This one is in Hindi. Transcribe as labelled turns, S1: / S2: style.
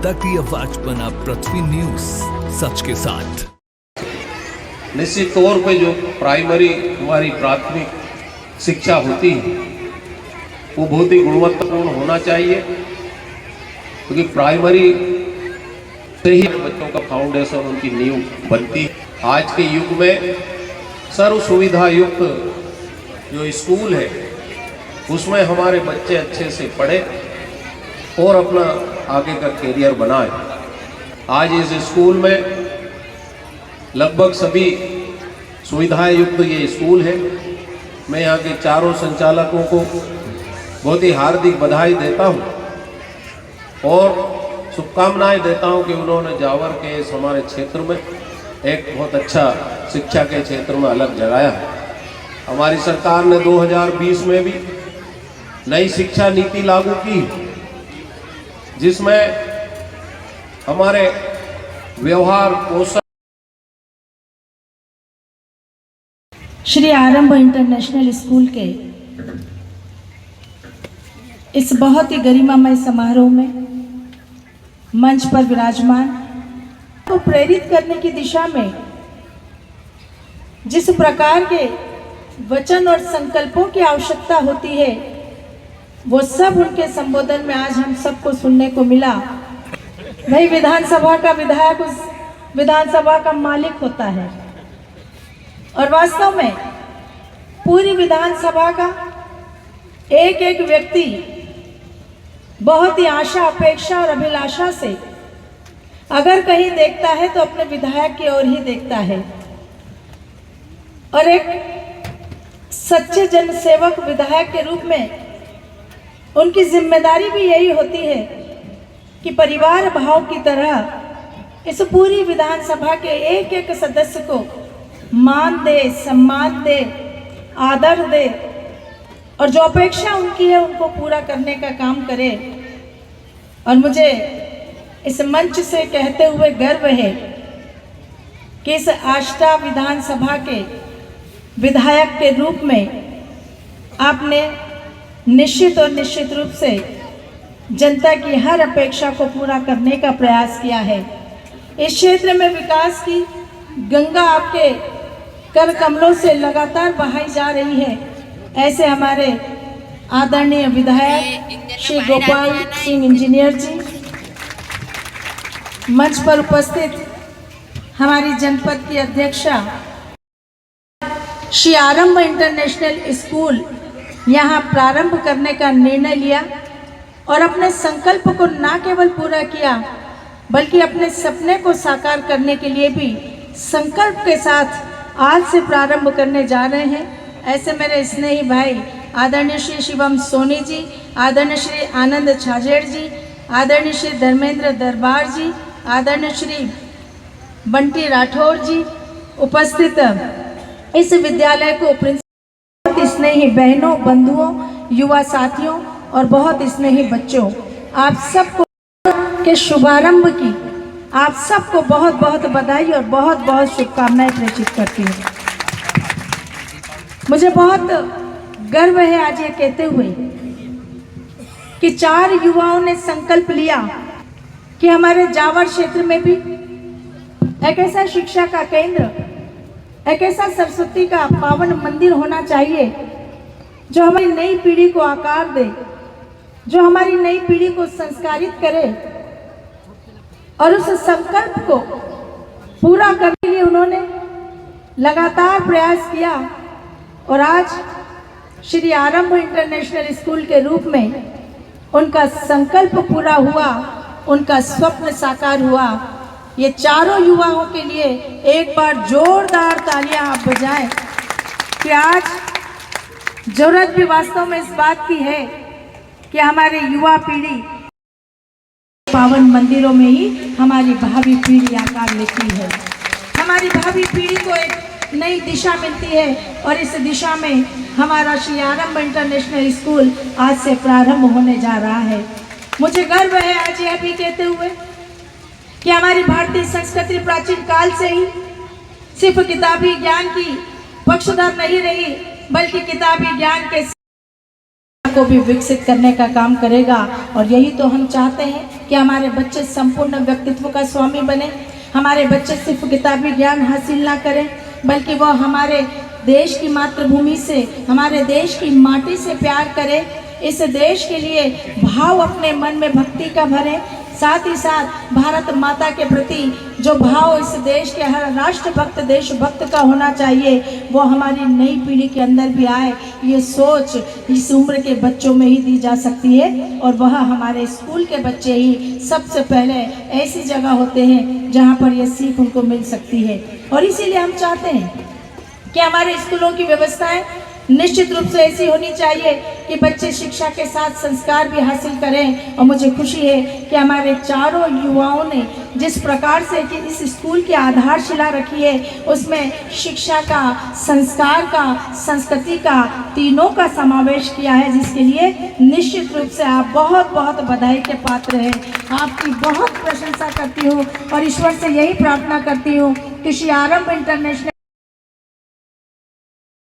S1: तटीय आवाज बना पृथ्वी न्यूज, सच के साथ।
S2: निश्चित तौर पे जो प्राइमरी हमारी प्राथमिक शिक्षा होती है वो बहुत ही गुणवत्तापूर्ण होना चाहिए, क्योंकि प्राइमरी से ही बच्चों का फाउंडेशन, उनकी नींव बनती है। आज के युग में सर्व सुविधा युक्त जो स्कूल है उसमें हमारे बच्चे अच्छे से पढ़े और अपना आगे का करियर बनाए। आज इस स्कूल में लगभग सभी सुविधाएं युक्त ये स्कूल है। मैं यहाँ के चारों संचालकों को बहुत ही हार्दिक बधाई देता हूँ और शुभकामनाएं देता हूँ कि उन्होंने जावर के इस हमारे क्षेत्र में एक बहुत अच्छा शिक्षा के क्षेत्र में अलग जगाया है। हमारी सरकार ने 2020 में भी नई शिक्षा नीति लागू की, जिसमें हमारे व्यवहार कौशल
S3: श्री आरंभ इंटरनेशनल स्कूल के इस बहुत ही गरिमामय समारोह में मंच पर विराजमान को प्रेरित करने की दिशा में जिस प्रकार के वचन और संकल्पों की आवश्यकता होती है वो सब उनके संबोधन में आज हम सबको सुनने को मिला। वही विधानसभा का विधायक उस विधानसभा का मालिक होता है और वास्तव में पूरी विधानसभा का एक एक व्यक्ति बहुत ही आशा, अपेक्षा और अभिलाषा से अगर कहीं देखता है तो अपने विधायक की ओर ही देखता है। और एक सच्चे जनसेवक विधायक के रूप में उनकी जिम्मेदारी भी यही होती है कि परिवार भाव की तरह इस पूरी विधानसभा के एक एक सदस्य को मान दे, सम्मान दे, आदर दे और जो अपेक्षा उनकी है उनको पूरा करने का काम करे। और मुझे इस मंच से कहते हुए गर्व है कि इस आष्टा विधानसभा के विधायक के रूप में आपने निश्चित और निश्चित रूप से जनता की हर अपेक्षा को पूरा करने का प्रयास किया है। इस क्षेत्र में विकास की गंगा आपके कर कमलों से लगातार बहाई जा रही है। ऐसे हमारे आदरणीय विधायक श्री गोपाल सिंह इंजीनियर जी, मंच पर उपस्थित हमारी जनपद की अध्यक्षा, श्री आरंभ इंटरनेशनल स्कूल यहाँ प्रारंभ करने का निर्णय लिया और अपने संकल्प को न केवल पूरा किया बल्कि अपने सपने को साकार करने के लिए भी संकल्प के साथ आज से प्रारंभ करने जा रहे हैं। ऐसे मेरे स्नेही भाई आदरणीय श्री शिवम सोनी जी, आदरणीय श्री आनंद छाजेड़ जी, आदरणीय श्री धर्मेंद्र दरबार जी, आदरणीय श्री बंटी राठौर जी, उपस्थित इस विद्यालय को बहुत स्नेही बहनों, बंधुओं, युवा साथियों और बहुत स्नेही बच्चों, आप सबको के शुभारंभ की आप सबको बहुत बहुत बधाई और बहुत बहुत शुभकामनाएं प्रेषित करती हूँ। मुझे बहुत गर्व है आज ये कहते हुए कि 4 युवाओं ने संकल्प लिया कि हमारे जावर क्षेत्र में भी एक ऐसा शिक्षा का केंद्र, एक ऐसा सरस्वती का पावन मंदिर होना चाहिए जो हमारी नई पीढ़ी को आकार दे, जो हमारी नई पीढ़ी को संस्कारित करे। और उस संकल्प को पूरा करने के लिए उन्होंने लगातार प्रयास किया और आज श्री आरंभ इंटरनेशनल स्कूल के रूप में उनका संकल्प पूरा हुआ, उनका स्वप्न साकार हुआ। ये चारों युवाओं के लिए एक बार जोरदार तालियां आप बजाएं कि आज जरूरत भी वास्तव में इस बात की है कि हमारे युवा पीढ़ी पावन मंदिरों में ही हमारी भावी पीढ़ी आकार लेती है। हमारी भावी पीढ़ी को एक नई दिशा मिलती है और इस दिशा में हमारा श्री आरंभ इंटरनेशनल स्कूल आज से प्रारंभ होने जा रहा है। मुझे गर्व है आज यह भी कहते हुए कि हमारी भारतीय संस्कृति प्राचीन काल से ही सिर्फ किताबी ज्ञान की पक्षधर नहीं रही, बल्कि किताबी ज्ञान के को भी विकसित करने का काम करेगा। और यही तो हम चाहते हैं कि हमारे बच्चे संपूर्ण व्यक्तित्व का स्वामी बने, हमारे बच्चे सिर्फ किताबी ज्ञान हासिल ना करें, बल्कि वह हमारे देश की मातृभूमि से, हमारे देश की माटी से प्यार करें, इस देश के लिए भाव अपने मन में भक्ति का भरें, साथ ही साथ भारत माता के प्रति जो भाव इस देश के हर राष्ट्रभक्त देशभक्त का होना चाहिए वो हमारी नई पीढ़ी के अंदर भी आए। ये सोच इस उम्र के बच्चों में ही दी जा सकती है और वह हमारे स्कूल के बच्चे ही सबसे पहले ऐसी जगह होते हैं जहाँ पर यह सीख उनको मिल सकती है। और इसीलिए हम चाहते हैं कि हमारे स्कूलों की व्यवस्थाएं निश्चित रूप से ऐसी होनी चाहिए कि बच्चे शिक्षा के साथ संस्कार भी हासिल करें। और मुझे खुशी है कि हमारे चारों युवाओं ने जिस प्रकार से कि इस स्कूल की आधारशिला रखी है उसमें शिक्षा का, संस्कार का, संस्कृति का, तीनों का समावेश किया है, जिसके लिए निश्चित रूप से आप बहुत बहुत बधाई के पात्र हैं। आपकी बहुत प्रशंसा करती हूँ और ईश्वर से यही प्रार्थना करती हूँ कि श्री आरंभ इंटरनेशनल